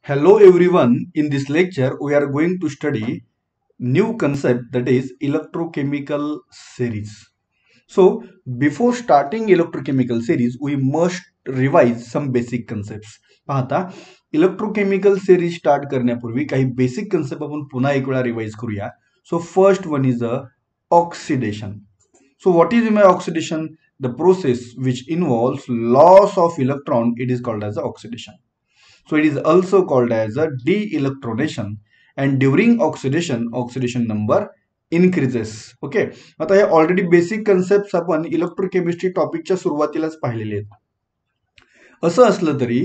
Hello everyone, in this lecture we are going to study new concept that is electrochemical series. So before starting electrochemical series we must revise some basic concepts. पाहता electrochemical series start करण्यापूर्वी काही basic concept आपण पुन्हा एक वेळा revise करूया. So first one is a oxidation. So what is my oxidation? The process which involves loss of electron, it is called as oxidation. So it is also called as a de-electronation, and during oxidation, oxidation number increases. Okay. आता हे already basic concept आपण electrochemistry टॉपिकच्या सुरुवातीलाच पाहिलेले आहेत. असं असलं तरी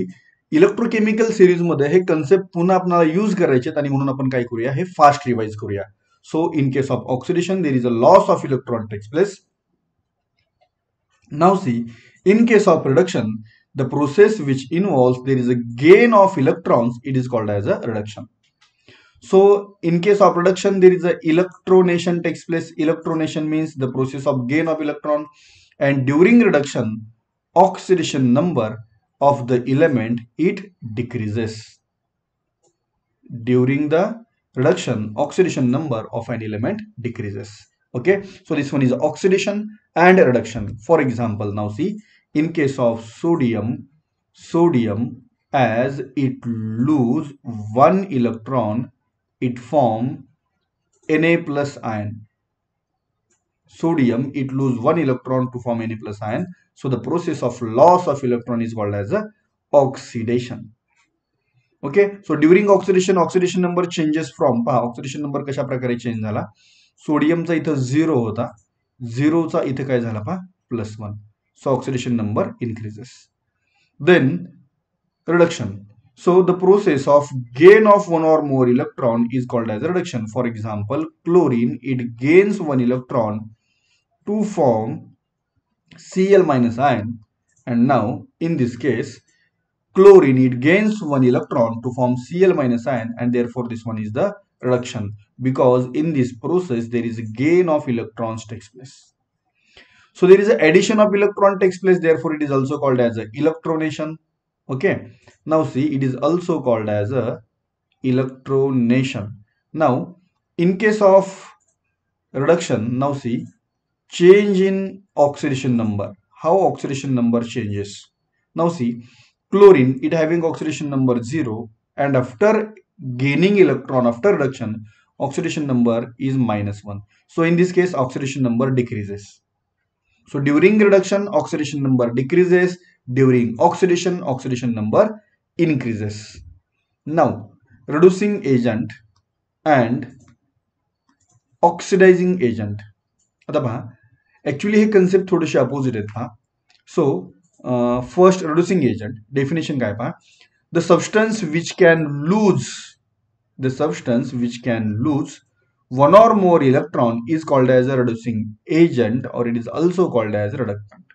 electrochemical series मध्ये हे कन्सेप्ट पुन्हा आपल्याला यूज करायचे आणि म्हणून आपण काय करूया, हे फास्ट रिवाइज करूया. So in case of oxidation there is a loss of electron takes place. Now see, in case of reduction, the process which involves there is a gain of electrons, it is called as a reduction. So in case of reduction, there is a electronation takes place. Electronation means the process of gain of electron, and during reduction, oxidation number of the element it decreases. During the reduction, oxidation number of an element decreases. Okay, so this one is oxidation and reduction. For example, now see, in case of sodium as it lose one electron, it form Na plus ion. Sodium, it lose one electron to form Na plus ion. So the process of loss of electron is called as a oxidation. Okay, so during oxidation number changes from, पहा oxidation number कशा प्रकारे change झाला. सोडियमचा इथं 0 होता, 0चा इथे काय झाला पहा +1. So oxidation number increases. Then reduction. So the process of gain of one or more electron is called as reduction. For example, chlorine, it gains one electron to form Cl minus ion, and now in this case chlorine, it gains one electron to form Cl minus ion, and therefore this one is the reduction, because in this process there is a gain of electrons takes place. So there is an addition of electron takes place, therefore it is also called as a electronation. Okay, now see, it is also called as a electronation. Now in case of reduction, now see, change in oxidation number, how oxidation number changes. Now see, chlorine, it having oxidation number 0, and after gaining electron after reduction, oxidation number is -1. So in this case oxidation number decreases. So during reduction oxidation number decreases, during oxidation number increases. Now reducing agent and oxidizing agent. आता पहा, actually हे concept थोडेसे opposite आहेत पहा. So first reducing agent definition काय पहा, the substance which can lose one or more electron is called as a reducing agent, or it is also called as reductant.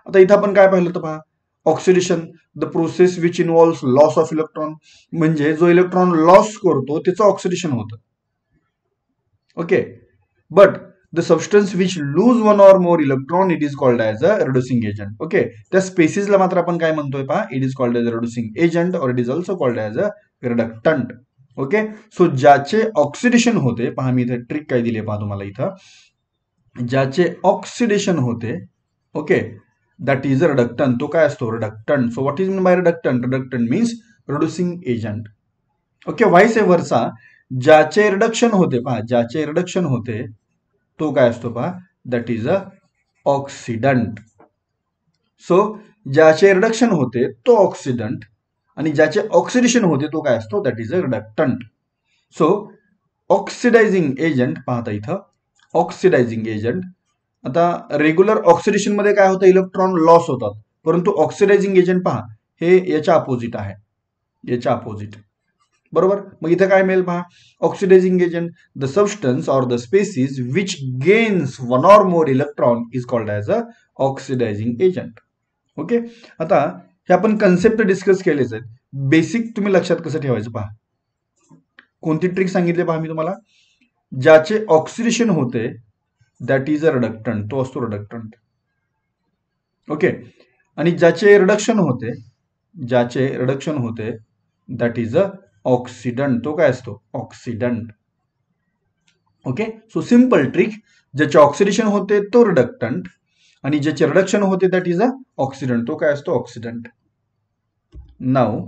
आता इथं आपण काय पाहिलं तर पहा, oxidation, the process which involves loss of electron, म्हणजे जो इलेक्ट्रॉन लॉस करतो त्याचं ऑक्सिडेशन होतं. Okay, but the substance which lose one or more electron, it is called as a reducing agent. Okay, त्या स्पेसिसला मात्र आपण काय म्हणतोय पहा, it is called as a reducing agent, or it is also called as a reductant. Okay, so ज्याचे oxidation होते, पहा मी इथे ट्रिक काय दिली पहा तुम्हाला इथं, ज्याचे ऑक्सिडेशन होते, okay, that is a reductant. तो काय असतो, reductant. So what is mean by reductant? Reductant means reducing agent. Okay, vice versa, ज्याचे रिडक्शन होते पहा, ज्याचे रिडक्शन होते तो काय असतो पहा, that is a oxidant. So ज्याचे रिडक्शन होते तो ऑक्सिडंट, आणि ज्याचे ऑक्सिडेशन होते तो काय असतो, that is a reductant. So oxidizing agent पाहता इथं, ऑक्सिडायझिंग एजंट. आता रेग्युलर ऑक्सिडेशन मध्ये काय होतं, इलेक्ट्रॉन लॉस होतात, परंतु ऑक्सिडायझिंग एजंट पहा हे याच्या अपोजिट आहे, याच्या अपोजिट. बरोबर, मग इथं काय मिळेल पहा, oxidising agent, the substance or the species which gains one or more electron is called as a oxidising agent. Okay, आता हे आपण कन्सेप्ट डिस्कस केलेच आहेत. बेसिक तुम्ही लक्षात कसं ठेवायचं पहा, कोणती ट्रिक सांगितली पहा मी तुम्हाला, ज्याचे ऑक्सिडेशन होते दॅट इज अ रिडक्टंट, तो असतो रिडक्टंट. ओके, आणि ज्याचे रिडक्शन होते दॅट इज अ ऑक्सिडंट. तो काय असतो? Oxidant. Okay, so simple trick. ज्याचे ऑक्सिडेशन होते तो रिडक्टंट आणि ज्याचे रिडक्शन होते दॅट इज अ ऑक्सिडंट. तो काय असतो? ऑक्सिडंट. नाउ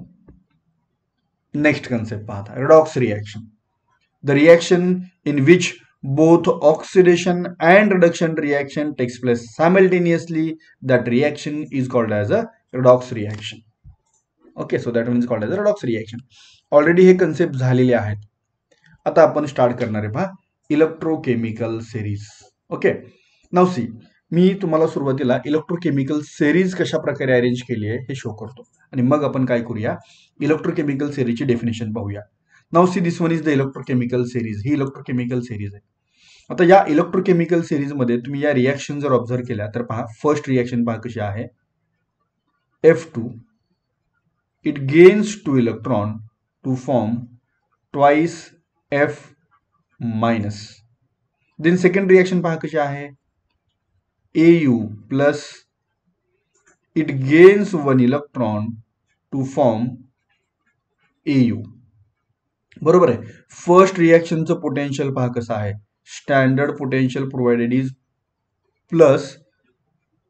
नेक्स्ट कन्सेप्ट पाहता, redox reaction. The reaction in which both oxidation and reduction reaction takes place simultaneously, that reaction is called as a redox reaction. Okay, so that means called as a redox reaction. Already हे concept झालेले आहेत. आता आपण start करणार आहे पहा electrochemical series. Okay, now see, मी तुम्हाला सुरुवातीला इलेक्ट्रोकेमिकल सिरीज कशा प्रकारे अरेंज केली आहे हे शो करतो आणि मग आपण काय करूया, इलेक्ट्रोकेमिकल सिरीजची डेफिनेशन पाहूया. Now see, this one is the electrochemical series. He electrochemical series आहे. आता या इलेक्ट्रोकेमिकल सिरीज मध्ये तुम्ही या रिएक्शन जर ऑब्झर्व केल्या तर पहा, फर्स्ट रिएक्शन पहा कशी आहे. F2, it gains 2 electron to form twice F minus. Then second reaction पहा कशी आहे. Au plus, it gains 1 electron to form Au. बरोबर आहे. फर्स्ट रिएक्शनचं पोटेन्शियल पहा कसं आहे. Standard potential provided is plus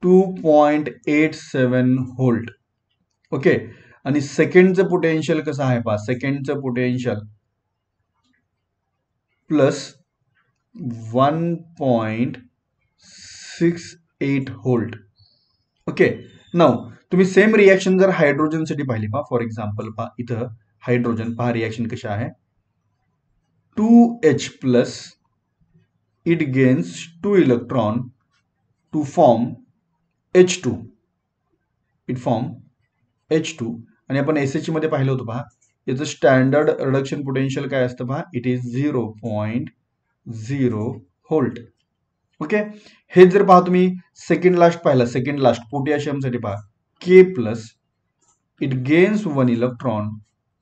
2.87 volt. Okay, आणि सेकंडचं पोटेन्शियल कसं आहे पहा. सेकंडचं potential plus 1.68 volt. Okay, now तुम्ही सेम रिएक्शन जर हायड्रोजनसाठी पाहिली पहा. फॉर एक्झाम्पल पहा, इथं हायड्रोजन पहा रिएक्शन कशी आहे. 2H plus, it gains 2 electron to form H2. It form H2. आणि आपण SH मध्ये पाहिलं होतं पहा, याचं स्टँडर्ड रिडक्शन पोटेन्शियल काय असतं पहा. It is 0.0 volt. ओके, हे जर पहा तुम्ही सेकंड लास्ट पाहिला, सेकंड लास्ट पोटॅशियम साठी पहा, K plus, it gains 1 electron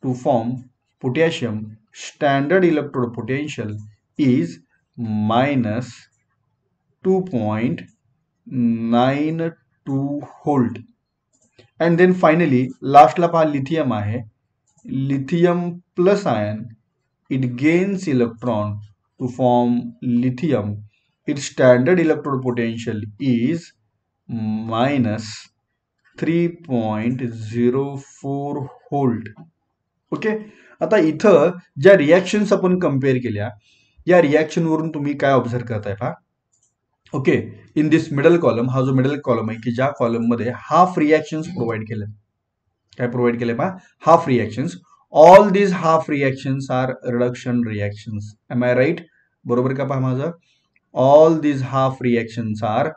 to form potassium. Standard electrode potential is minus 2.92 volt. And then finally last ला पहा लिथियम आहे. Lithium plus ion, it gains electron to form lithium. Its standard electrode potential is minus 3.04 volt. Okay, आता इथं ज्या reactions आपण compare केल्या, या reaction वरून तुम्ही काय ऑब्झर्व करताय पहा. Okay, in this middle column, हा जो मिडल कॉलम आहे की ज्या कॉलम मध्ये हाफ रिएक्शन्स प्रोव्हाइड केले. काय प्रोव्हाइड केले पहा? Half reactions. All these half reactions are reduction reactions. Am I right? बरोबर का पहा माझं? All these half reactions are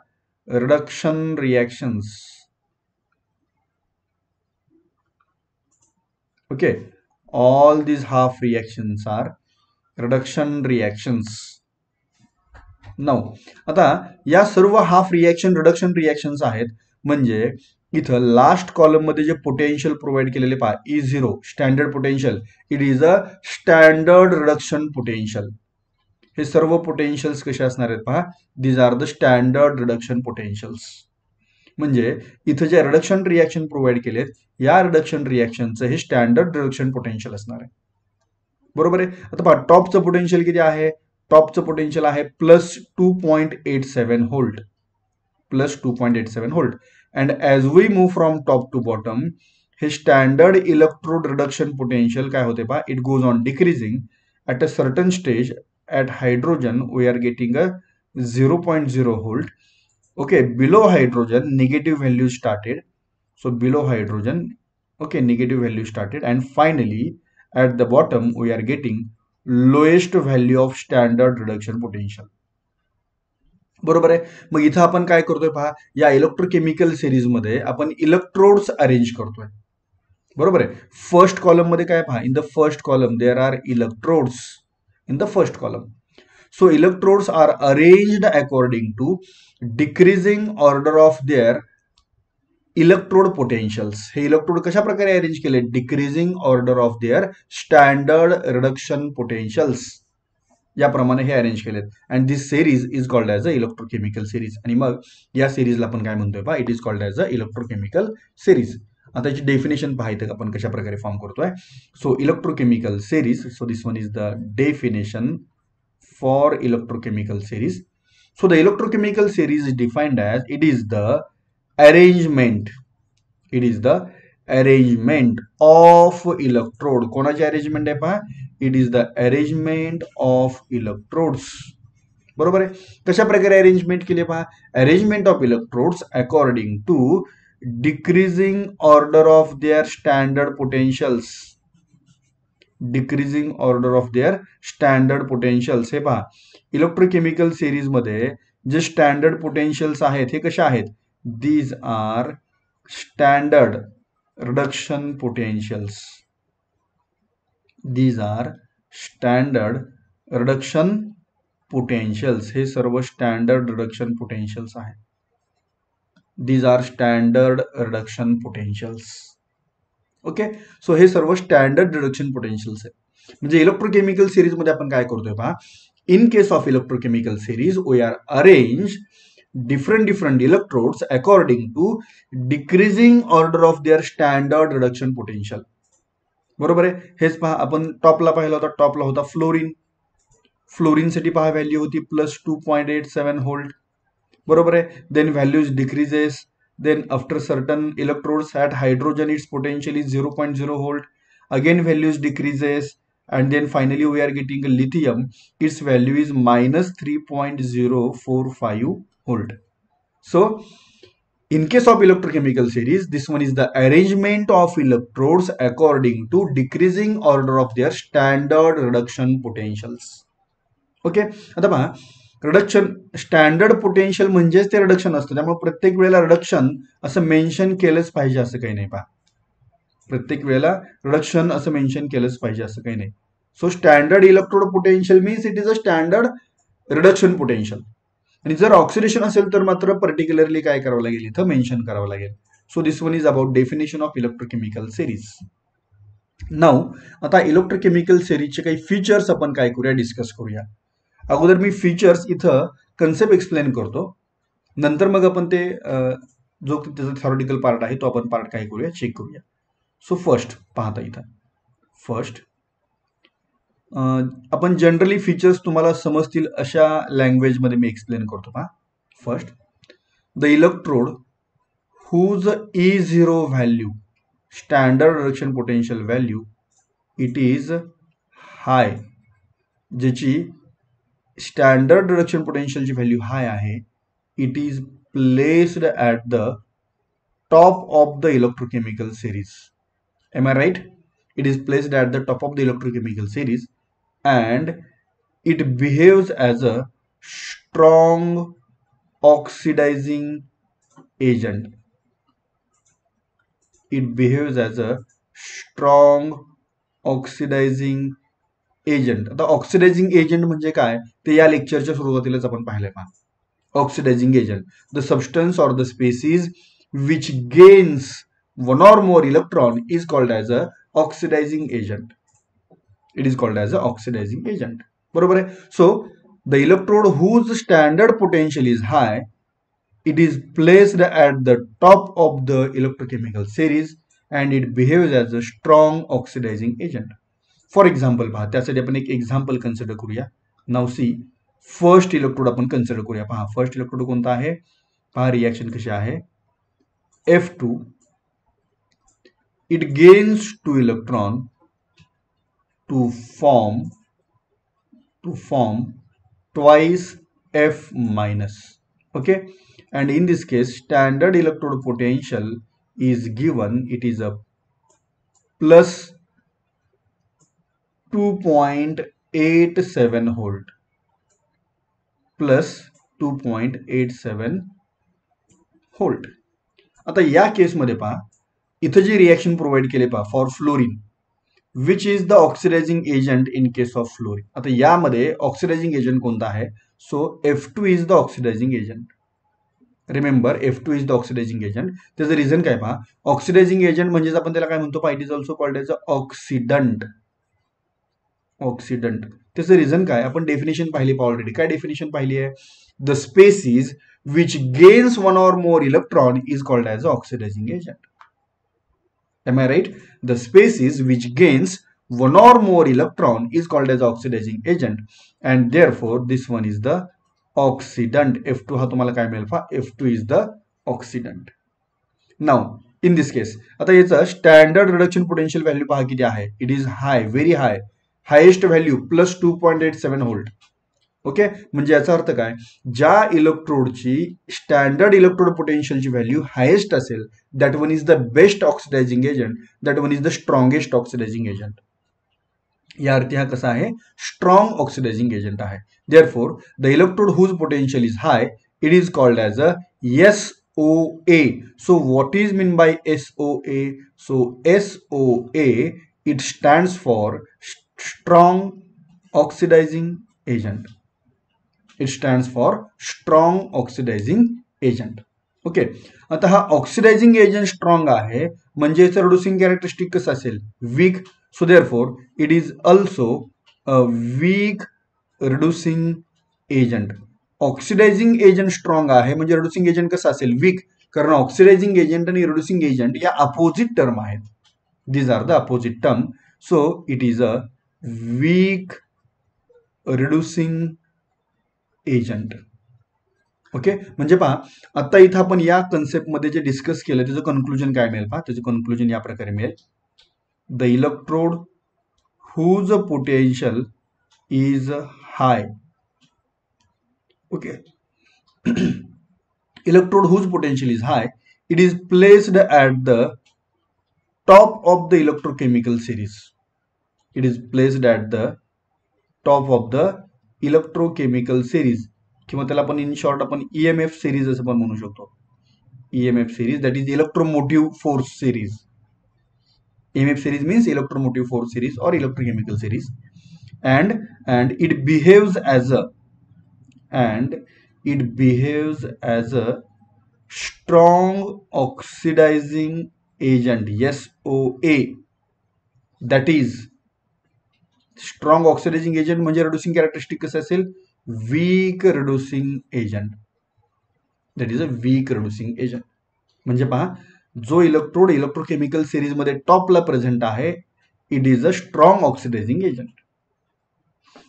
reduction reactions. Okay, all these half reactions are reduction reactions. Now आता या सर्व हाफ रिएक्शन रिडक्शन रिएक्शन्स आहेत. म्हणजे इथं लास्ट कॉलम मध्ये जे पोटेन्शियल प्रोव्हाइड केलेले पहा, E0 standard potential, it is a standard reduction potential. हे सर्व पोटेन्शियल्स कसे असणार आहेत पहा, these are the standard reduction potentials. म्हणजे इथं जे रिडक्शन रिएक्शन प्रोव्हाइड केलेत, या रिडक्शन रिएक्शनचं हे स्टँडर्ड रिडक्शन पोटेन्शियल असणार आहे. बरोबर आहे. आता पहा, टॉपचं पोटेन्शियल किती आहे? टॉपचं पोटेन्शियल आहे plus 2.87 volt. Plus 2.87 volt. And as we move from top to bottom, हे स्टँडर्ड इलेक्ट्रोड रिडक्शन पोटेन्शियल काय होते पहा, it goes on decreasing. At a certain stage at hydrogen we are getting a 0.0 volt. Okay, below hydrogen negative value started. So below hydrogen, okay, negative value started, and finally at the bottom we are getting lowest value of standard reduction potential. बरोबर आहे. मग इथं आपण काय करतोय पहा, या electrochemical series मध्ये आपण इलेक्ट्रोड्स अरेंज करतोय. बरोबर आहे. फर्स्ट कॉलम मध्ये काय पहा, in the first column there are electrodes in the first column. So electrodes are arranged according to decreasing order of their electrode potentials. हे इलेक्ट्रोड कशा प्रकारे अरेंज केले? Decreasing order of their standard reduction potentials. याप्रमाणे हे arrange केलेत. And this series is called as a electrochemical series. आणि मग या सिरीजला आपण काय म्हणतोय पहा, it is called as a electrochemical series. आता याची डेफिनेशन पाहायचं आपण कशा प्रकारे फॉर्म करतोय. So electrochemical series, so this one is the definition for electrochemical series. So the electrochemical series is defined as it is the arrangement of electrode. कोणाची arrangement आहे पहा, it is the arrangement of electrodes. बरोबर आहे. कशा प्रकारे arrangement केले पहा, arrangement of electrodes according to decreasing order of their standard potentials. Decreasing order of their standard potentials. हे पहा, इलेक्ट्रोकेमिकल सिरीज मध्ये जे स्टँडर्ड पोटेन्शियल्स आहेत हे कशा आहेत, these are standard reduction potentials. These are standard reduction potentials. हे सर्व स्टँडर्ड रिडक्शन पोटेन्शियल्स आहेत. These are standard reduction potentials. Okay. So हे सर्व स्टँडर्ड रिडक्शन पोटेन्शियल्स आहेत. म्हणजे इलेक्ट्रोकेमिकल सिरीज मध्ये आपण काय करतोय पहा, in case of electrochemical series we are arrange different electrodes according to decreasing order of their standard reduction potential. बरोबर आहे. हेच पहा, आपण टॉपला पाहिला होता, टॉपला होता फ्लोरीन. फ्लोरीनसाठी पहा व्हॅल्यू होती +2.87 व्होल्ट. बरोबर आहे. Then values decreases. Then after certain electrodes at hydrogen, its potential is 0.0 volt. Again values decreases, and then finally we are getting lithium. Its value is -3.045 volt. So in case of electrochemical series, this one is the arrangement of electrodes according to decreasing order of their standard reduction potentials. Okay. आता पहा, reduction standard potential म्हणजेच ते reduction असतं. त्यामुळे प्रत्येक वेळेला reduction असं mention केलंच पाहिजे असं काही नाही. पहा, प्रत्येक वेळेला रिडक्शन असं मेन्शन केलंच पाहिजे असं काही नाही. So standard electrode potential means it is a standard reduction potential. आणि जर ऑक्सिडेशन असेल तर मात्र पर्टिक्युलरली काय करावं लागेल, इथं मेन्शन करावं लागेल. So this one is about definition of electrochemical series. Now आता इलेक्ट्रोकेमिकल सिरीजचे काही फीचर्स आपण काय करूया, डिस्कस करूया. अगोदर मी फीचर्स इथं कन्सेप्ट एक्सप्लेन करतो, नंतर मग आपण ते जो त्याचा थ्योरेटिकल पार्ट आहे तो आपण पार्ट काय करूया, चेक करूया. सो फर्स्ट पाहता इथं, फर्स्ट आपण जनरली फीचर्स तुम्हाला समजतील अशा लँग्वेजमध्ये मी एक्सप्लेन करतो. पहा, first, the electrode whose E0 value, standard reduction potential value, it is high. ज्याची स्टँडर्ड रिडक्शन पोटेन्शियलची व्हॅल्यू हाय आहे, it is placed at the top of the electrochemical series. Am I right? It is placed at the top of the electrochemical series and it behaves as a strong oxidizing agent. It behaves as a strong oxidizing agent. आता oxidizing agent म्हणजे काय ते या लेक्चरच्या सुरुवातीलाच आपण पाहिलं. पहा, oxidising agent, the substance or the species which gains one or more electron is called as a oxidising agent. It is called as a oxidizing agent. बरोबर आहे. So the electrode whose standard potential is high, it is placed at the top of the electrochemical series and it behaves as a strong oxidizing agent. For example, पहा, त्यासाठी आपण एक example consider करूया. Now see, first electrode आपण consider करूया. पहा, first electrode कोणता आहे, पहा रिएक्शन कशी आहे. F2, it gains 2 electron to form twice F minus. Okay, and in this case standard electrode potential is given, it is a plus 2.87 volt, plus 2.87 volt. आता या केसमध्ये पहा, इथं जी रिएक्शन प्रोव्हाइड केले पहा for fluorine, which is the oxidizing agent in case of fluorine. आता यामध्ये oxidizing agent कोणता आहे, so F2 is the oxidizing agent. Remember, F2 is the oxidizing agent. त्याचं रिझन काय पहा, ऑक्सिडायझिंग एजंट म्हणजेच आपण त्याला काय म्हणतो, it is also called as a oxidant. Oxidant, त्याचं रिझन काय, आपण डेफिनेशन पाहिली पहा ऑलरेडी. काय डेफिनेशन पाहिली आहे, the species which gains one or more electron is called as a oxidising agent. Am I right? The species which gains one or more electron is called as oxidizing agent, and therefore this one is the oxidant. F2 हा तुम्हाला काय मिळेल पहा, F2 is the oxidant. Now in this case आता याचा standard reduction potential value पहा किती आहे. It is high, very high, highest value plus 2.87 volt. Okay, म्हणजे याचा अर्थ काय, ज्या इलेक्ट्रोडची स्टँडर्ड इलेक्ट्रोड पोटेन्शियलची व्हॅल्यू हायेस्ट असेल that one is the best oxidising agent, that one is the strongest oxidising agent. या अर्थी हा कसा आहे, स्ट्रॉंग ऑक्सिडायझिंग एजंट आहे. Therefore the electrode whose potential is high, it is called as a SOA. So what is mean by SOA? So SOA, it stands for strong oxidizing agent. It stands for strong oxidizing agent. Okay, आता हा oxidising agent strong आहे म्हणजे याचं reducing characteristic कसं असेल, weak. So therefore it is also a weak reducing agent. Oxidising agent strong आहे म्हणजे reducing agent कसं असेल, वीक. कारण ऑक्सिडायझिंग एजंट आणि रिड्युसिंग एजंट या अपोजिट टर्म आहेत. These are the opposite term. So it is a weak reducing agent. Okay, म्हणजे पहा आता इथं आपण या कन्सेप्टमध्ये जे डिस्कस केलं त्याचं कन्क्लुजन काय मिळेल पहा. त्याचं कन्क्लुजन या प्रकारे मिळेल, the electrode whose potential is high. Okay, electrode whose potential is high, it is placed at the top of the electrochemical series. It is placed at the top of the electrochemical series, किंवा त्याला आपण in short आपण EMF series असं पण म्हणू शकतो. EMF series, that is electromotive force series. EMF series means electromotive force series or electrochemical series, and it behaves as a strong oxidizing agent, SOA. that is strong oxidizing agent म्हणजे reducing characteristic कसं असेल, weak reducing agent. that is a weak reducing agent. म्हणजे पहा, जो electrode electrochemical series मध्ये टॉपला present आहे, it is a strong oxidising agent.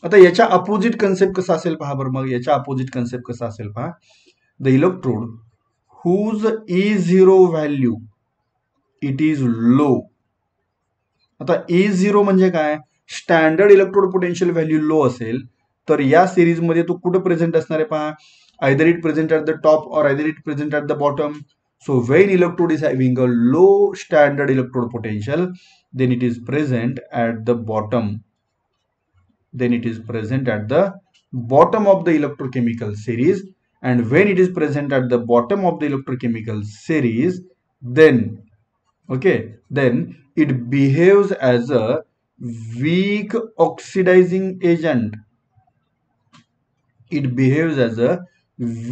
आता याच्या अपोजिट कन्सेप्ट कसा असेल पहा बरं. मग याच्या अपोजिट कन्सेप्ट कसा असेल पहा, the electrode whose E0 value it is low. आता E0 म्हणजे काय, standard electrode potential value low असेल तर या सिरीज मध्ये तो कुठं प्रेझेंट असणार आहे पहा, either it present at the top or either it present at the bottom. So when electrode is having a low standard electrode potential, then it is present at the bottom. Then it is present at the bottom of the electrochemical series, and when it is present at the bottom of the electrochemical series, then it behaves as a weak oxidizing agent. It behaves as a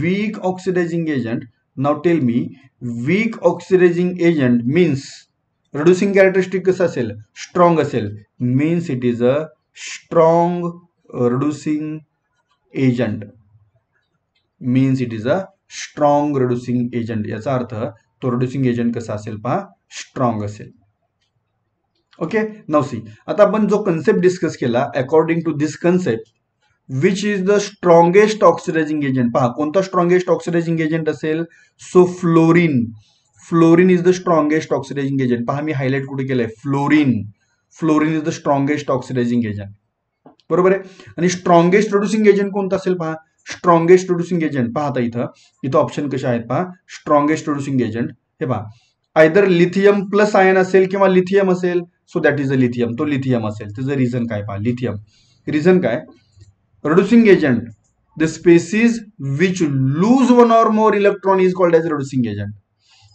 weak oxidizing agent. Now tell me, weak oxidizing agent means reducing characteristic कसं असेल, strong असेल, means it is a strong reducing agent. means it is a strong reducing agent. याचा अर्थ तो reducing agent कसा असेल पहा, strong असेल. ओके, नाउ सी, आता आपण जो कन्सेप्ट डिस्कस केला, according to this concept which is the strongest oxidising agent. पहा कोणता स्ट्रॉंगेस्ट ऑक्सिडायझिंग एजंट असेल, so fluorine. Fluorine is the strongest oxidising agent. पहा मी हायलाइट कुठे केलंय, fluorine. Fluorine is the strongest oxidising agent. बरोबर आहे. आणि स्ट्रॉंगेस्ट रिड्युसिंग एजंट कोणता असेल पहा, स्ट्रॉंगेस्ट रिड्युसिंग एजंट. पहा आता इथं ऑप्शन कसे आहेत पहा, स्ट्रॉंगेस्ट रिड्युसिंग एजंट. हे पहा, आयदर लिथियम प्लस आयन असेल किंवा लिथियम असेल, so that is a lithium. तो लिथियम असेल. त्याचं रिझन काय पहा, लिथियम. रिझन काय, reducing agent, the species which lose one or more electron is called as reducing agent.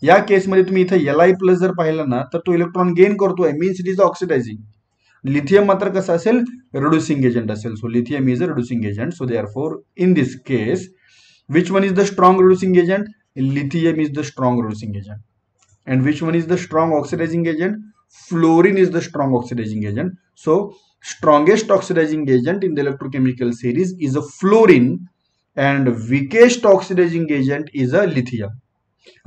या केसमध्ये तुम्ही इथं Li प्लस जर पाहिलं ना तर तो इलेक्ट्रॉन गेन करतोय, means it is oxidising. Lithium मात्र कसं असेल, रिड्युसिंग एजंट असेल. So lithium is a reducing agent. So therefore in this case which one is the strong reducing agent, lithium is the strong reducing agent. and which one is the strong oxidizing agent, fluorine is the strong oxidizing agent. So strongest oxidizing agent in the electrochemical series is a fluorine and weakest oxidizing agent is a lithium.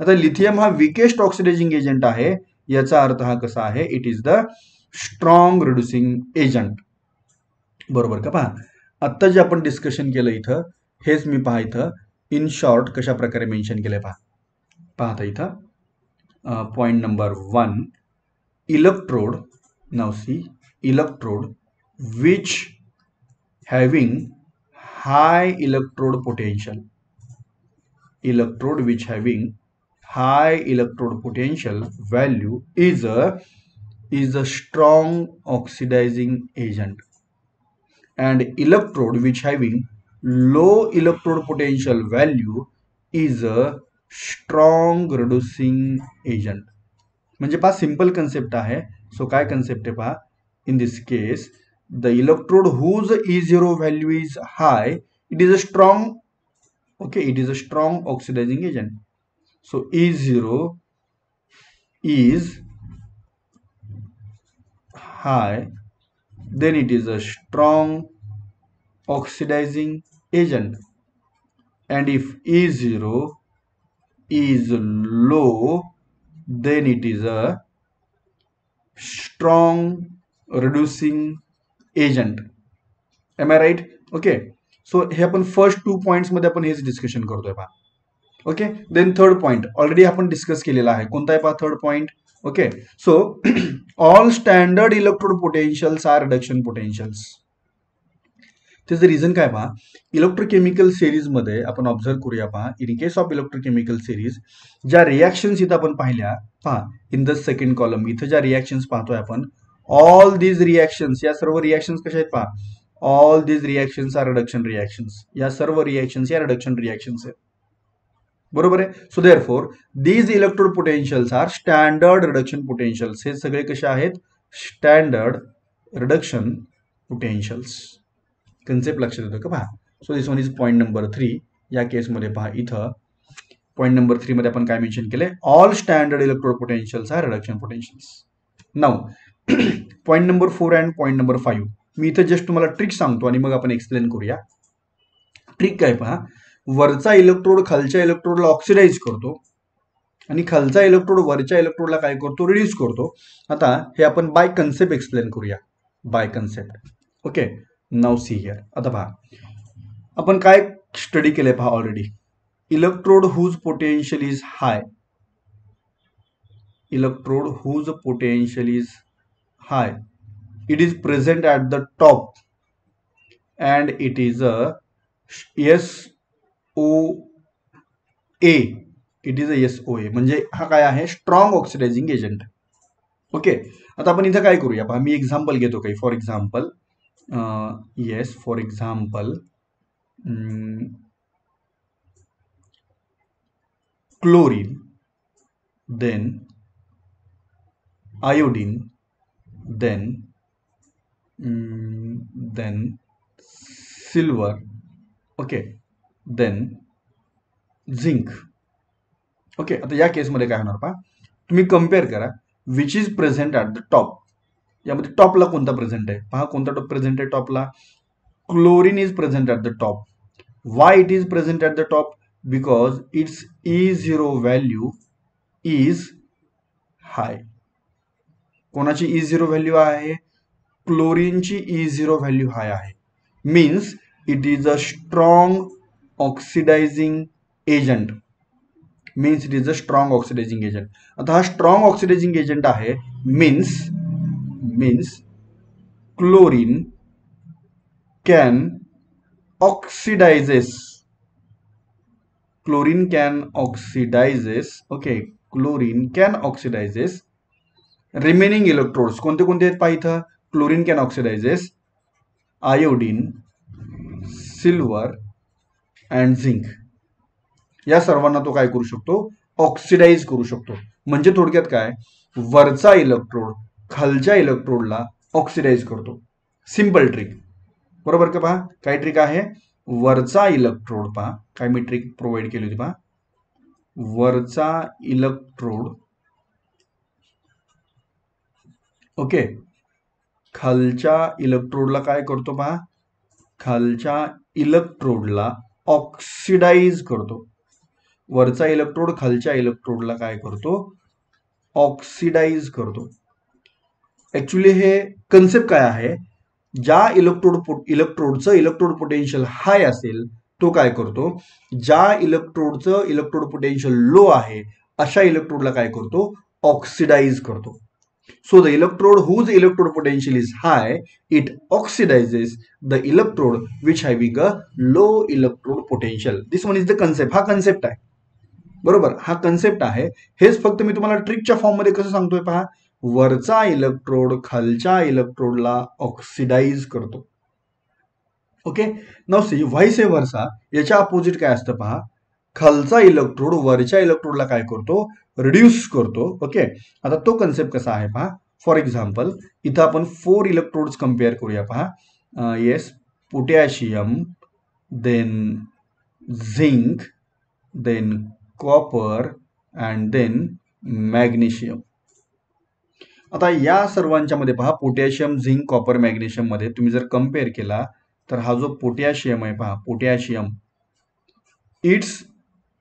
आता lithium हा weakest oxidizing agent आहे, याचा अर्थ हा कसा आहे, it is the strong reducing agent. बरोबर का? पहा आत्ता जे आपण डिस्कशन केलं इथं, हेच मी पहा इथं इन शॉर्ट कशा प्रकारे मेन्शन केलंय पहा. पाहता इथं पॉइंट नंबर 1, इलेक्ट्रोड. नाव see, electrode which having high electrode potential, electrode which having high electrode potential value is a strong oxidizing agent, and electrode which having low electrode potential value is a strong reducing agent. म्हणजे पहा simple concept आहे. So काय concept आहे पहा, in this case the electrode whose E0 value is high, it is a strong, okay, it is a strong oxidizing agent. So E0 is high, then it is a strong oxidizing agent, and if E0 is low, then it is a strong reducing agent. Am I right? Okay. So हे आपण first 2 points मध्ये आपण हेच discussion करतोय पहा. Okay. Then third point already आपण discuss केलेला आहे. कोणता आहे पहा third point? Okay. So all standard electrode potentials are reduction potentials. त्याचं रिझन काय पहा, इलेक्ट्रोकेमिकल सिरीज मध्ये आपण ऑब्झर्व करूया पहा. In case of electrochemical series ज्या रिॲक्शन्स इथं आपण पाहिल्या पहा, इन द सेकंड कॉलम इथं ज्या रिॲक्शन्स पाहतोय आपण, ऑल दीज रिॲक्शन्स, या सर्व रिॲक्शन्स कशा आहेत पहा, all these reactions are reduction reactions. या सर्व रिॲक्शन्स या रिडक्शन रिॲक्शन्स आहेत. बरोबर आहे. So therefore these electrode potentials are standard reduction potentials. हे सगळे कसे आहेत, स्टँडर्ड रिडक्शन पोटेन्शियल्स. कन्सेप्ट लक्षात येतो का पहा. So this one is point number 3. या केसमध्ये पहा इथं पॉइंट नंबर 3 मध्ये आपण काय मेन्शन केले, all standard electrode potentials are reduction potentials. Now point number 4 and point number 5 मी इथं जस्ट तुम्हाला ट्रिक सांगतो आणि मग आपण एक्सप्लेन करूया. ट्रिक काय पहा, वरचा इलेक्ट्रोड खालच्या इलेक्ट्रोडला ऑक्सिडाइज करतो आणि खालचा इलेक्ट्रोड वरच्या इलेक्ट्रोडला काय करतो, रिड्यूस करतो. आता हे आपण बाय कन्सेप्ट एक्सप्लेन करूया. By concept. Okay. Now see here. आता पहा आपण काय स्टडी केलंय पहा already. Electrode whose potential is high, electrode whose potential is high, it is present at the top and it is a SOA. it is a SOA म्हणजे हा काय आहे, स्ट्रॉंग ऑक्सिडायझिंग एजंट. ओके. आता आपण इथं काय करूया पहा, मी एक्झाम्पल घेतो काही. For example yes, for example chlorine, then iodine, then silver, okay, then zinc. Okay. आता या केसमध्ये काय होणार पहा, तुम्ही कम्पेअर करा which is present at the top. यामध्ये टॉपला कोणता प्रेझेंट आहे पहा, कोणता टॉप प्रेझेंट आहे टॉपला, chlorine is present at the top. Why it is present at the top, because its E0 value is high. कोणाची E0 व्हॅल्यू आहे, क्लोरीनची E0 व्हॅल्यू हाय आहे. Means it is a strong oxidising agent. Means it is a strong oxidising agent. आता हा strong oxidising agent आहे. Means chlorine can oxidises, chlorine can oxidises. Okay. Chlorine can oxidises remaining electrodes. कोणते कोणते आहेत पहा इथं, chlorine can oxidises iodine, silver and zinc. या सर्वांना तो काय करू शकतो, ऑक्सिडाइज करू शकतो. म्हणजे थोडक्यात काय, वरचा इलेक्ट्रोड खालच्या इलेक्ट्रोडला ऑक्सिडाइज करतो. Simple trick. बरोबर का पहा, काय ट्रिक आहे, वरचा इलेक्ट्रोड पहा, काय मी ट्रिक प्रोव्हाइड केली होती पहा, वरचा इलेक्ट्रोड ओके खालच्या इलेक्ट्रोडला काय करतो पहा, खालच्या इलेक्ट्रोडला ऑक्सिडाइज करतो. वरचा इलेक्ट्रोड खालच्या इलेक्ट्रोडला काय करतो, ऑक्सिडाइज करतो. ऍक्च्युली हे कन्सेप्ट काय आहे, ज्या इलेक्ट्रोडचं इलेक्ट्रोड पोटेन्शियल हाय असेल तो काय करतो, ज्या इलेक्ट्रोडचं इलेक्ट्रोड पोटेन्शियल लो आहे अशा इलेक्ट्रोडला काय करतो, ऑक्सिडाइज करतो. So the electrode whose electrode potential is high, it oxidizes the electrode which having a low electrode potential. This one is the concept. हा concept आहे, बरोबर, हा concept आहे. हेच फक्त मी तुम्हाला ट्रिकच्या फॉर्म मध्ये कसं सांगतोय पहा, वरचा इलेक्ट्रोड खालच्या इलेक्ट्रोडला ऑक्सिडाइज करतो. ओके, नाउ सी व्हाईस वर्सा, याच्या अपोजिट काय असतं पहा, खालचा इलेक्ट्रोड वरच्या इलेक्ट्रोडला काय करतो, रिड्यूस करतो. ओके, आता तो कन्सेप्ट कसा आहे पहा. फॉर एक्झाम्पल इथं आपण 4 इलेक्ट्रोड्स कम्पेअर करूया पहा. Yes, potassium, then zinc, then copper and then magnesium. आता या सर्वांच्या मध्ये पहा, पोटॅशियम, झिंक, कॉपर, मॅग्नेशियम मध्ये तुम्ही जर कम्पेअर केला तर हा जो पोटॅशियम आहे पहा, potassium, it's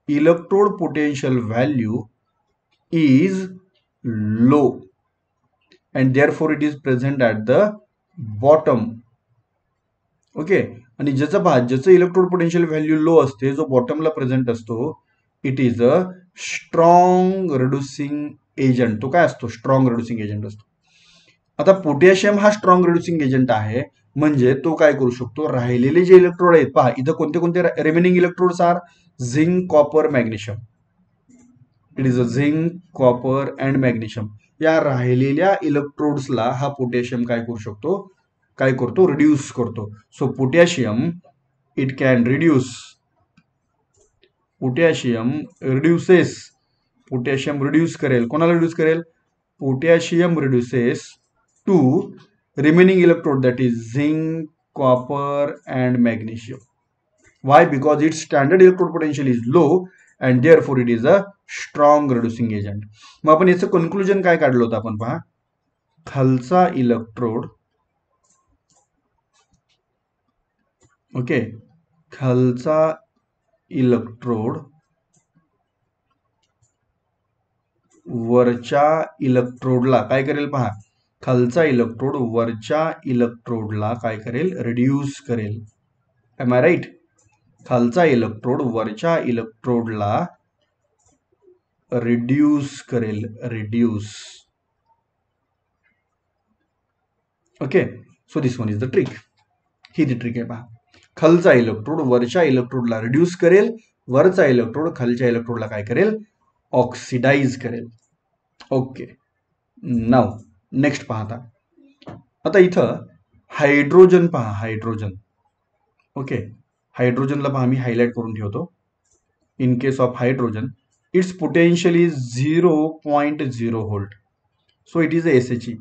electrode potential value is low and therefore it is present at the bottom. Okay, आणि ज्याचं पहा, ज्याचं इलेक्ट्रोड पोटेन्शियल व्हॅल्यू लो असते, जो बॉटमला प्रेझेंट असतो, it is a strong reducing agent. तो काय असतो, स्ट्रॉंग रिड्युसिंग एजंट असतो. आता पोटॅशियम हा स्ट्रॉंग रिड्युसिंग एजंट आहे, म्हणजे तो काय करू शकतो, राहिलेले जे इलेक्ट्रोड आहेत पहा, इथं कोणते कोणते remaining electrodes are, zinc, copper, magnesium. It is a zinc, copper and magnesium. या राहिलेल्या इलेक्ट्रोड्सला हा पोटॅशियम काय करू शकतो, काय करतो, रिड्यूस करतो. So potassium it can reduce, potassium reduces, potassium reduce करेल, कोणाला रिड्यूस करेल, potassium reduces to remaining electrode that is zinc, copper and magnesium. Why, because its standard electrode potential is low and therefore it is a strong reducing agent. मग आपण याचं conclusion काय काढलं होतं आपण पहा, खालचा इलेक्ट्रोड, ओके, खालचा इलेक्ट्रोड वरच्या इलेक्ट्रोडला काय करेल पहा, खालचा इलेक्ट्रोड वरच्या इलेक्ट्रोडला काय करेल, रिड्यूस करेल. एम आय राईट, खालचा इलेक्ट्रोड वरच्या इलेक्ट्रोडला रिड्यूस करेल, reduce. Okay, so this one is the trick. ही ती ट्रिक आहे पहा, खालचा इलेक्ट्रोड वरच्या इलेक्ट्रोडला रिड्यूस करेल, वरचा इलेक्ट्रोड खालच्या इलेक्ट्रोडला काय करेल, ऑक्सिडाइज करेल. ओके, नाव नेक्स्ट पाहता. आता इथं हायड्रोजन पहा, हायड्रोजन. ओके, हायड्रोजनला पहा मी हायलाइट करून ठेवतो. In case of hydrogen its potential is 0.0 volt. So it is a SHE.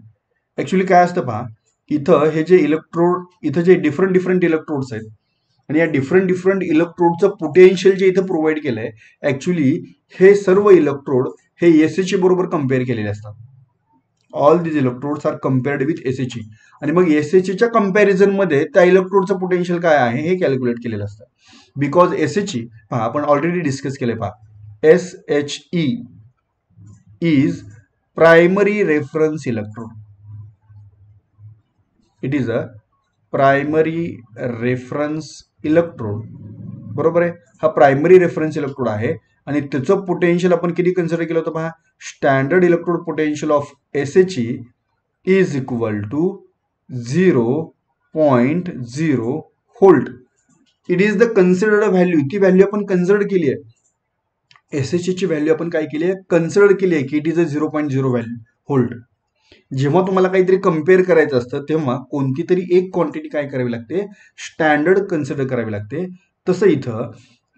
Actually काय असतं पहा, इथं हे जे इलेक्ट्रोड, इथं जे डिफरंट इलेक्ट्रोड्स आहेत आणि या डिफरंट इलेक्ट्रोडचं पोटेन्शियल जे इथं प्रोव्हाइड केलंय, ऍक्च्युली हे सर्व इलेक्ट्रोड हे SHE बरोबर कम्पेअर केलेले असतात. All these electrodes are compared with SHE. आणि मग SHEच्या कम्पॅरिझन मध्ये त्या इलेक्ट्रोडचं पोटेन्शियल काय आहे हे कॅल्क्युलेट केलेलं असतं. बिकॉज SHE पहा, आपण ऑलरेडी डिस्कस केले पहा, SHE is primary reference electrode. It is a primary reference electrode, बरोबर आहे. हा प्रायमरी रेफरन्स इलेक्ट्रोड आहे आणि त्याचं पोटेन्शियल आपण किती कन्सिडर केलं होतं पहा, standard electrode potential of SHE is equal to 0.0 volt. It is the considered value. ती व्हॅल्यू आपण कन्सिडर केली आहे, SHE ची व्हॅल्यू आपण काय केली आहे, कन्सिडर केली आहे की इट इज अ 0.0 व्होल्ट. जेव्हा तुम्हाला काहीतरी कम्पेअर करायचं असतं तेव्हा कोणती तरी एक क्वांटिटी काय करावी लागते, स्टँडर्ड कन्सिडर करावी लागते. तसं इथं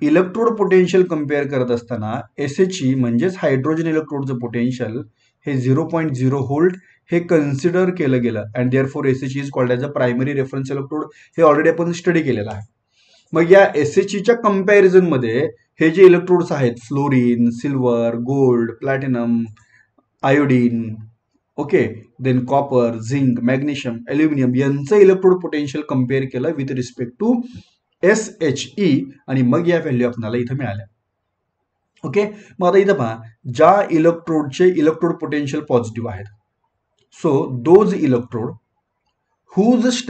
इलेक्ट्रोड पोटेन्शियल कम्पेअर करत असताना SHE म्हणजेच हायड्रोजन इलेक्ट्रोडचं पोटेन्शियल हे 0.0 व्होल्ट हे कन्सिडर केलं गेलं and therefore SHE is called as a primary reference electrode. हे ऑलरेडी आपण स्टडी केलेलं आहे. मग या SHEच्या कम्पॅरिझन मध्ये हे जे इलेक्ट्रोड्स आहेत, fluorine, silver, gold, platinum, iodine, okay, than copper, zinc, magnesium, aluminium यांचं इलेक्ट्रोड पोटेन्शियल कम्पेअर केलं विथ रिस्पेक्ट टू SHE आणि मग या व्हॅल्यू आपल्याला इथं मिळाल्या. ओके, मग आता इथं पहा, ज्या इलेक्ट्रोडचे इलेक्ट्रोड पोटेन्शियल पॉझिटिव्ह आहेत, so those electrode whose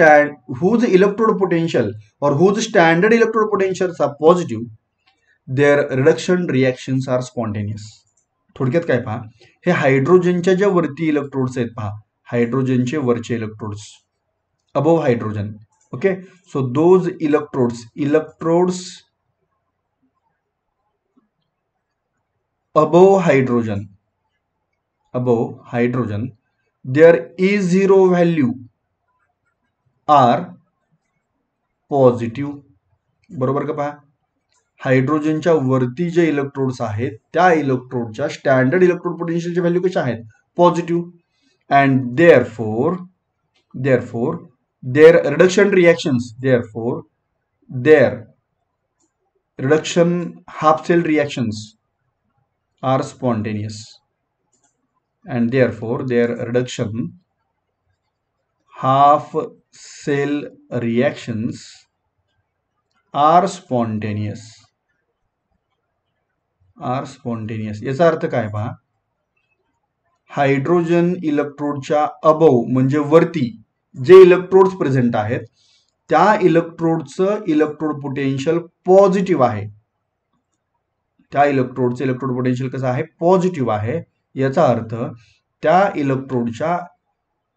electrode potential or whose standard electrode potentials are positive, their reduction reactions are spontaneous. थोडक्यात काय पहा, हे हायड्रोजनच्या ज्या वरती इलेक्ट्रोड्स आहेत पहा, हायड्रोजनचे वरचे electrodes above hydrogen. Okay, so those electrodes above hydrogen, their E0 value are positive. बरोबर का पहा, हायड्रोजनच्या वरती जे इलेक्ट्रोड्स आहेत त्या इलेक्ट्रोडच्या स्टँडर्ड इलेक्ट्रोड पोटेन्शियलची व्हॅल्यू कशा आहेत, positive. And therefore their reduction half cell reactions are spontaneous, and therefore their reduction half cell reactions are spontaneous. याचा अर्थ काय पहा, हायड्रोजन इलेक्ट्रोडच्या अबव म्हणजे वरती जे इलेक्ट्रोड्स प्रेझेंट आहेत त्या इलेक्ट्रोडचं इलेक्ट्रोड पोटेन्शियल पॉझिटिव्ह आहे. त्या इलेक्ट्रोडचं इलेक्ट्रोड पोटेन्शियल कसं आहे, पॉझिटिव्ह आहे. याचा अर्थ त्या इलेक्ट्रोडच्या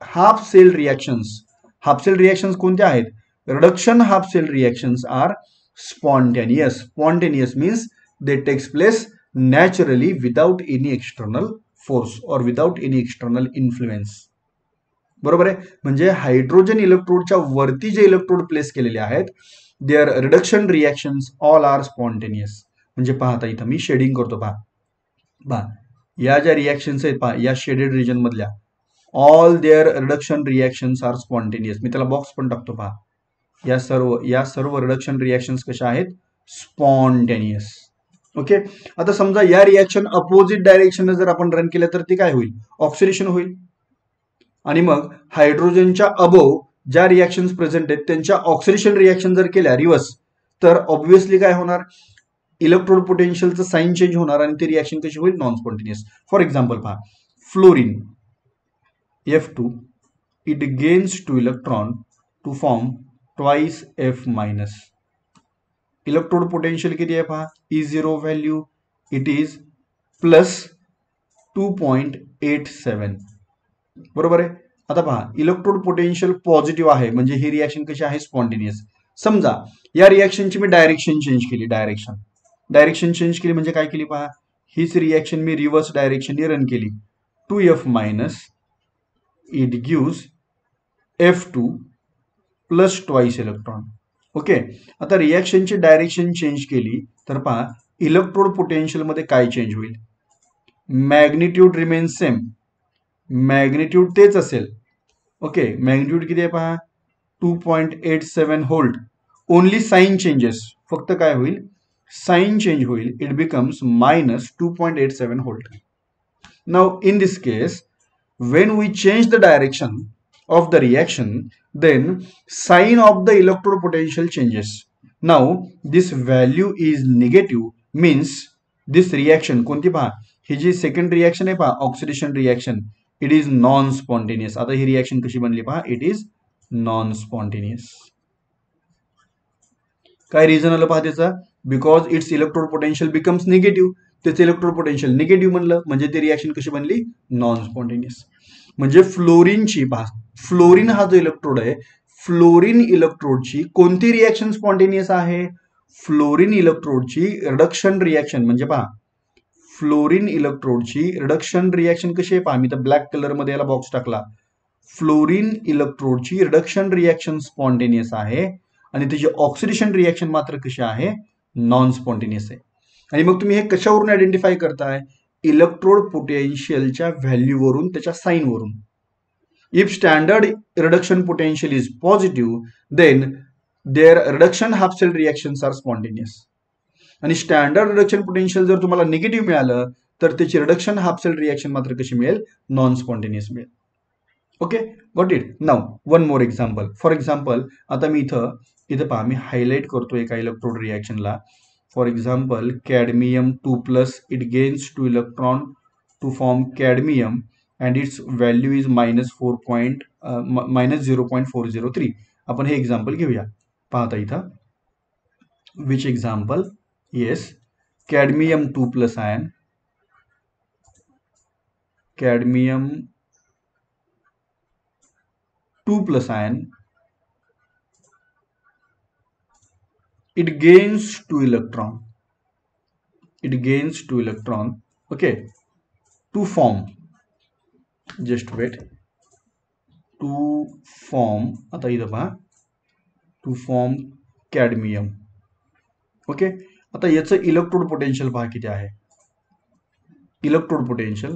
हाफ सेल रिएक्शन्स कोणत्या आहेत, reduction half cell reactions are spontaneous. Spontaneous means they takes place naturally without any external force or without any external influence. बरोबर आहे, म्हणजे हायड्रोजन इलेक्ट्रोडच्या वरती जे इलेक्ट्रोड प्लेस केलेले आहेत their reduction reactions all are spontaneous. म्हणजे पहा, आता इथं मी शेडिंग करतो पहा, या ज्या रिएक्शन्स आहेत पहा, या शेडेड रिजन मधल्या all their reduction reactions are spontaneous. मी त्याला बॉक्स पण टाकतो पहा, या सर्व रिडक्शन रिएक्शन्स कशा आहेत, स्पॉन्टेनियस. ओके, आता समजा या रिएक्शन अपोजिट डायरेक्शन जर आपण रन केलं तर ते काय होईल, ऑक्सिडेशन होईल. आणि मग हायड्रोजनच्या अबोव ज्या रिएक्शन्स प्रेझेंट आहेत त्यांच्या ऑक्सिडेशन रिएक्शन जर केल्या रिव्हर्स, तर ऑब्व्हियसली काय होणार, इलेक्ट्रोड पोटेन्शियलचं साइन चेंज होणार आणि ती रिएक्शन कशी होईल, नॉन स्पॉन्टेनियस. फॉर एक्झाम्पल पहा, fluorine F2, it gains 2 electron to form twice F minus. Electrode potential किती आहे पहा, E0 value it is plus 2.87. बरोबर आहे. आता पहा, इलेक्ट्रोड पोटेन्शियल पॉझिटिव्ह आहे म्हणजे ही रिएक्शन कशी आहे, स्पॉन्टेनियस. समजा या रिएक्शनची मी डायरेक्शन चेंज केली म्हणजे काय केली पहा, हीच रिएक्शन मी रिव्हर्स डायरेक्शनने रन केली, 2F minus it gives F2 plus twice electron. Okay, आता रिएक्शनची डायरेक्शन चेंज केली तर पहा इलेक्ट्रोड पोटेन्शियल मध्ये काय चेंज होईल, मॅग्निट्यूड रिमेन सेम, मॅग्निट्यूड तेच असेल. ओके, मॅग्निट्यूड किती आहे पहा, 2.87 व्होल्ट. ओनली साइन चेंजेस, फक्त काय होईल, साइन चेंज होईल, it becomes minus 2.87 volt. Now in this case when we change the direction of the reaction, then sign of the electrode potential changes. Now this value is negative, means this reaction कोणती पहा, ही जी second reaction आहे पहा, oxidation reaction, it is non spontaneous. आता ही reaction कशी बनली पहा, it is non spontaneous. काय रिझन आलं पहा त्याचा, because it's electrode potential becomes negative. त्याचं इलेक्ट्रोड पोटेन्शियल निगेटिव्ह म्हणलं म्हणजे ती रिएक्शन कशी बनली, नॉन स्पॉन्टेनियस. म्हणजे फ्लोरीन हा जो इलेक्ट्रोड आहे, फ्लोरीन इलेक्ट्रोडची कोणती रिएक्शन स्पॉन्टेनियस आहे, फ्लोरीन इलेक्ट्रोडची रिडक्शन रिएक्शन. म्हणजे पहा, फ्लोरीन इलेक्ट्रोडची रिडक्शन रिएक्शन कशी आहे पहा, मी तर ब्लॅक कलर मध्ये याला बॉक्स टाकला, फ्लोरीन इलेक्ट्रोडची रिडक्शन रिएक्शन स्पॉन्टेनियस आहे आणि त्याची ऑक्सिडेशन रिएक्शन मात्र कशी आहे, नॉन स्पॉन्टेनियस आहे. आणि मग तुम्ही हे कशावरून आयडेंटिफाय करताय, इलेक्ट्रोड पोटेन्शियलच्या व्हॅल्यूवरून, त्याच्या साईनवरून. If standard reduction potential is positive then their reduction half cell reactions are spontaneous. आणि स्टँडर्ड रिडक्शन पोटेन्शियल जर तुम्हाला निगेटिव्ह मिळालं तर त्याची रिडक्शन हाफ सेल रिएक्शन मात्र कशी मिळेल, नॉन स्पॉन्टेनियस मिळेल. Okay, got it. Now one more example. For example आता मी इथं पहा, मी हायलाइट करतो एका electrode रिएक्शनला, For example, cadmium 2 plus, it gains 2 electron to form cadmium and its value is minus 0.403. आपण हे एक्झाम्पल घेऊया. पाहता इथं which example? Yes, cadmium 2 plus ion, cadmium 2 plus ion, it gains 2 electron, okay, to form, just wait, to form, आता इथं पहा, to form cadmium, okay. आता याचं इलेक्ट्रोड पोटेन्शियल पहा किती आहे. Electrode potential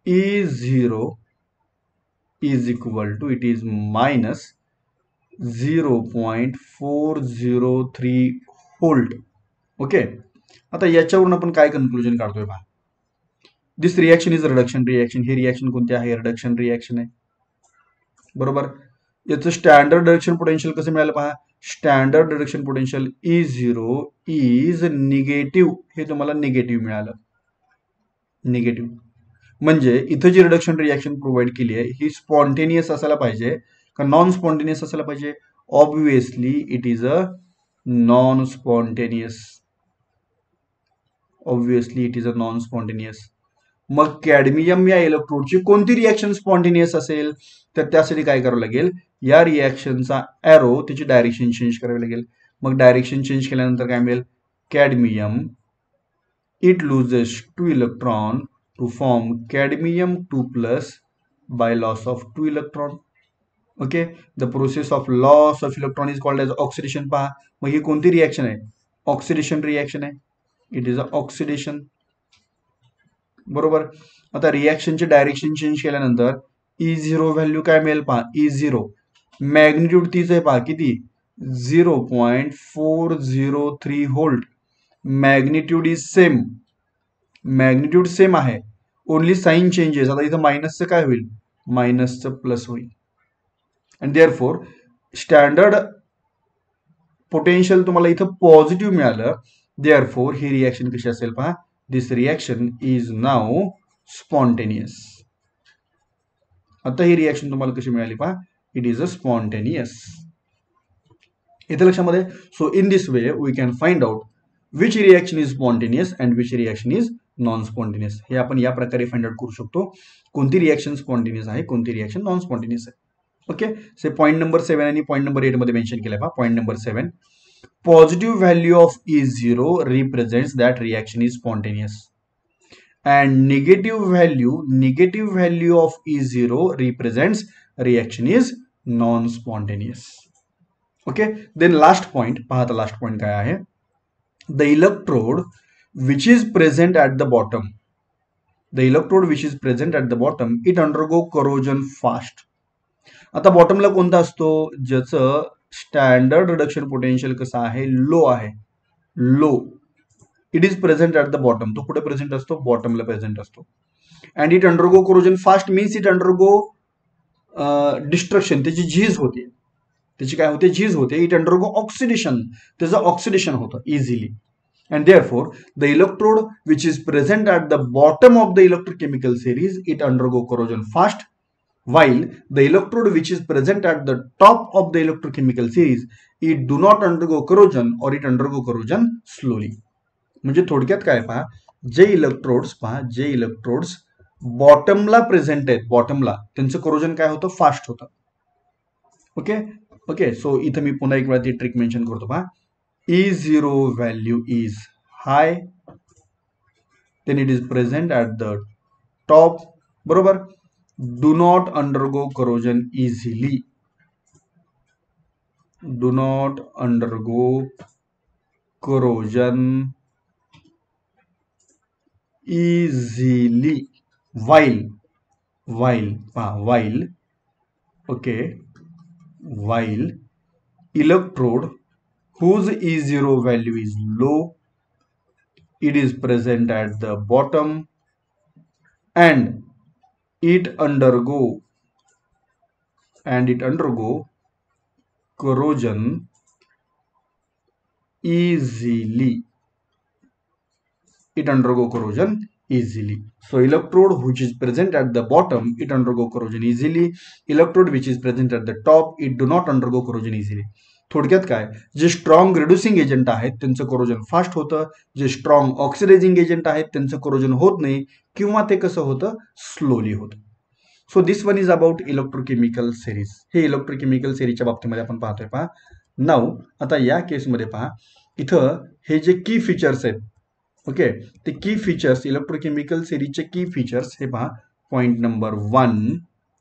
E0 is equal to, it is minus 0.403 volt. Okay. आता याच्यावरून आपण काय कन्क्लुजन काढतोय पहा. This reaction is reduction reaction. ही रिएक्शन कोणती आहे? रिडक्शन रिएक्शन आहे, बरोबर. याचं स्टँडर्ड रिडक्शन पोटेन्शियल कसं मिळालं पहा. Standard reduction potential E0 is negative. हे तुम्हाला निगेटिव्ह मिळालं, निगेटिव्ह. म्हणजे इथं जी रिडक्शन रिएक्शन प्रोव्हाइड केली आहे ही स्पॉन्टेनियस असायला पाहिजे का नॉन स्पॉन्टेनियस असायला पाहिजे? Obviously it is a non spontaneous. Obviously it is a non spontaneous. मग कॅडमियम या इलेक्ट्रोडची कोणती रिएक्शन स्पॉन्टेनियस असेल? तर त्यासाठी काय करावं लागेल, या रिएक्शनचा एरो त्याची डायरेक्शन चेंज करावी लागेल. मग डायरेक्शन चेंज केल्यानंतर काय मिळेल? Cadmium it loses 2 electron to form cadmium 2 plus by loss of 2 electron. Okay, the process of loss of electron is called as oxidation. पहा, मग ही कोणती रिएक्शन आहे? ऑक्सिडेशन रिएक्शन आहे. इट इज अ ऑक्सिडेशन, बरोबर. आता रिएक्शनचे डायरेक्शन चेंज केल्यानंतर E0 value काय मिळेल पहा. E0 मॅग्निट्यूड तीच आहे पहा, किती? 0.403 volt. Magnitude is same, magnitude same आहे, ओनली साइन चेंजेस. आता इथं मायनसचं काय होईल? मायनसचं प्लस होईल. अँड देअरफोर स्टँडर्ड पोटेन्शियल तुम्हाला इथं पॉझिटिव्ह मिळालं. देअरफोर ही रिएक्शन कशी असेल पहा. This reaction is now spontaneous. आता ही रिएक्शन तुम्हाला कशी मिळाली पहा. It is a spontaneous. इथे लक्षामध्ये. So in this way we can find out which reaction is spontaneous and which reaction is non spontaneous. हे आपण या प्रकारे फाइंड आउट करू शकतो. कोणती रिएक्शन स्पॉन्टेनियस आहे, कोणती रिएक्शन नॉन स्पॉन्टेनियस आहे. ओके. से पॉईंट नंबर 7 आणि पॉईंट नंबर 8 मध्ये मेन्शन केलंय पहा. Point number 7, positive value of E0 represents that reaction is spontaneous and negative value of E0 represents reaction is non spontaneous. Okay. Then last point पहा. आता last point काय आहे? The electrode which is present at the bottom, it undergo corrosion fast. आता बॉटमला कोणता असतो? ज्याचं standard reduction potential कसं आहे? लो आहे, low. It is present at the bottom. तो कुठे प्रेझेंट असतो? बॉटमला प्रेझेंट असतो. And it undergo corrosion fast means it undergo destruction. त्याची झीज होते, त्याची काय होते? झीज होते. इट अंडरगो ऑक्सिडेशन, त्याचं ऑक्सिडेशन होतं easily. And therefore the electrode which is present at the bottom of the electrochemical series, it undergo corrosion fast, while the electrode which is present at the top of the electrochemical series, it do not undergo corrosion or it undergo corrosion slowly. म्हणजे थोडक्यात काय पहा, जे electrodes बॉटमला present आहेत, बॉटमला त्यांचं corrosion काय होतं? Fast होतं. ओके. ओके. सो इथं मी पुन्हा एक वेळा ती ट्रिक मेन्शन करतो पहा. E0 value is high, then it is present at the top, बरोबर. Do not undergo corrosion easily. Do not undergo corrosion easily while okay, while electrode whose E0 value is low, it is present at the bottom and it undergo corrosion easily. It undergo corrosion easily. So electrode which is present at the bottom, it undergo corrosion easily. Electrode which is present at the top, it do not undergo corrosion easily. थोडक्यात काय, जे strong reducing agent आहेत त्यांचं corrosion fast होतं, जे strong oxidising agent आहेत त्यांचं corrosion होत नाही, किंवा ते कसं होतं, स्लोली होतं. So this one is about electrochemical series. हे इलेक्ट्रोकेमिकल सिरीजच्या बाबतीमध्ये आपण पाहतोय. पहा नाऊ, आता या केसमध्ये पहा इथं हे जे की फीचर्स आहेत, ओके, ते की फीचर्स इलेक्ट्रोकेमिकल सिरीजचे की फीचर्स हे पहा. पॉइंट नंबर 1,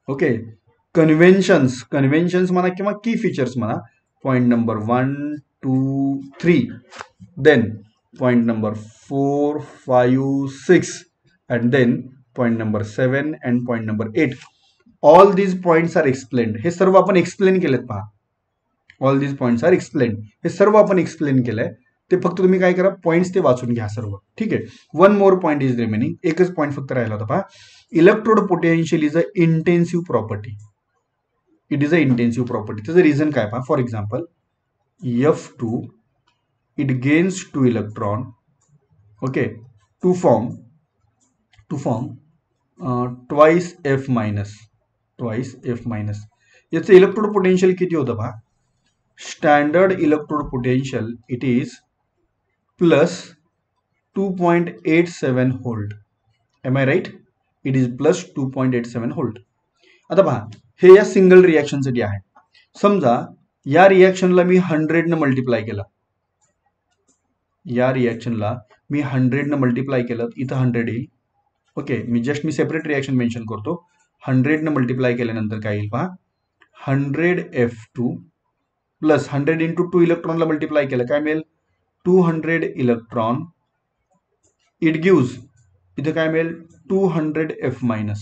ओके, कन्व्हेन्शन्स म्हणा किंवा की फीचर्स म्हणा. Point number 1, 2, 3. Then point number 4, 5, 6 and then point number 7 and point number 8. All these points are explained. हे सर्व आपण एक्सप्लेन केलेत. पहा, all these points are explain. हे सर्व आपण एक्सप्लेन केलंय. ते फक्त तुम्ही काय करा, पॉइंट्स ते वाचून घ्या सर्व. ठीक आहे. One more point is remaining. एकच पॉइंट फक्त राहिला होता. पहा, electrode potential is a intensive property. It is a intensive property. त्याचं रिझन काय पहा. For example F2 it gains 2 electron, okay, to form twice F minus. याचं इलेक्ट्रोड पोटेन्शियल किती होतं पहा. Standard electrode potential it is plus 2.87 volt. Am I right? It is plus 2.87 volt. आता पहा, हे या सिंगल रिॲक्शनसाठी आहे. समजा या रिॲक्शनला मी 100 न मल्टिप्लाय केला. या रिॲक्शनला मी 100 न मल्टिप्लाय केलं, इथं 100 येईल. ओके, मी सेपरेट रिॲक्शन मेन्शन करतो. 100 न मल्टिप्लाय केल्यानंतर काय येईल पहा. 100 F2 प्लस 100 इंटू 2 इलेक्ट्रॉनला मल्टिप्लाय केलं काय मिळेल. 200 इलेक्ट्रॉन. इट गिव्स, इथं काय मिळेल, 200 F मायनस.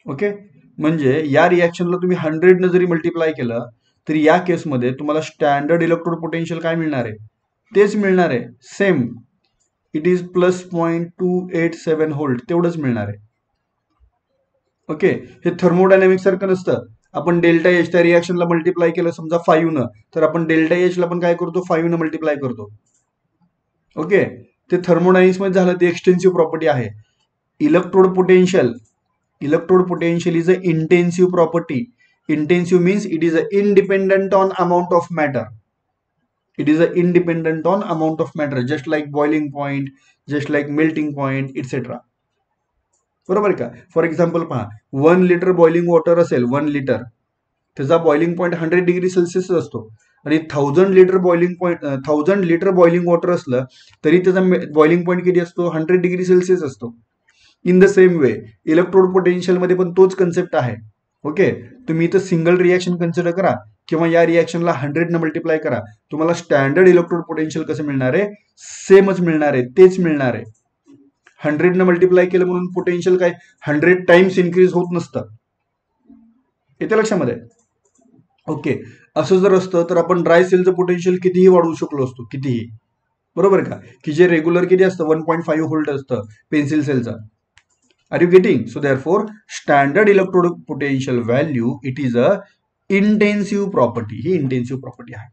ओके, म्हणजे या रिॲक्शनला तुम्ही 100 न जरी मल्टिप्लाय केलं तरी या केसमध्ये तुम्हाला स्टँडर्ड इलेक्ट्रोड पोटेन्शियल काय मिळणार आहे, तेच मिळणार आहे. Same, it is plus 0.287 volt, तेवढंच मिळणार आहे. ओके, हे थर्मोडायनामिक सारखं नसतं. आपण डेल्टा एच त्या रिॲक्शनला मल्टिप्लाय केलं समजा 5 न, तर आपण डेल्टा एच ला पण काय करतो, 5 न मल्टिप्लाय करतो. ओके, ते थर्मोडायनामिक्स मध्ये झालं, ते एक्सटेन्सिव्ह प्रॉपर्टी आहे. Electrode potential is a intensive property. Intensive means it is independent on amount of matter. Just like boiling point, just like melting point, etc. बरोबर का. फॉर एक्झाम्पल पहा, 1 litre boiling water असेल, 1 litre, त्याचा boiling point 100 degree Celsius असतो. आणि 1000 litre boiling water असलं तरी त्याचा बॉइलिंग पॉइंट किती असतो, 100 डिग्री सेल्सिअस असतो. In the same way electrode potential मध्ये पण तोच कन्सेप्ट आहे. ओके, तुम्ही इथं सिंगल रिॲक्शन कन्सिडर करा किंवा या रिॲक्शनला 100 न मल्टिप्लाय करा, तुम्हाला स्टँडर्ड इलेक्ट्रोड पोटेन्शियल कसं मिळणार आहे, सेमच मिळणार आहे, तेच मिळणार आहे. 100 न मल्टिप्लाय केलं म्हणून पोटेन्शियल काय 100 टाइम्स इन्क्रीज होत नसतं. येते लक्षामध्ये. ओके, असं जर असतं तर आपण ड्राय सेलचं पोटेन्शियल कितीही वाढवू शकलो असतो, कितीही. बरोबर का, की जे रेग्युलर किती असतं 1.5 व्होल्ट असतं pencil सेलचा. Are you getting? So therefore, standard electrode potential value, it is a intensive property. ही intensive property आहे.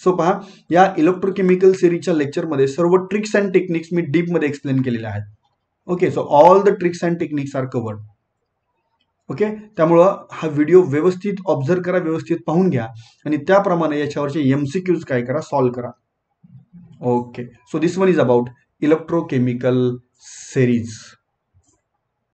सो पहा, या इलेक्ट्रोकेमिकल सिरीजच्या लेक्चरमध्ये सर्व ट्रिक्स अँड टेक्निक्स मी डीप मध्ये एक्सप्लेन केलेले आहेत. Okay, so all the tricks and techniques are covered. Okay, त्यामुळं हा व्हिडिओ व्यवस्थित ऑब्झर्व करा, व्यवस्थित पाहून घ्या आणि त्याप्रमाणे याच्यावरचे एमसीक्यूज काय करा, सॉल्व्ह करा. Okay, so this one is about electrochemical series.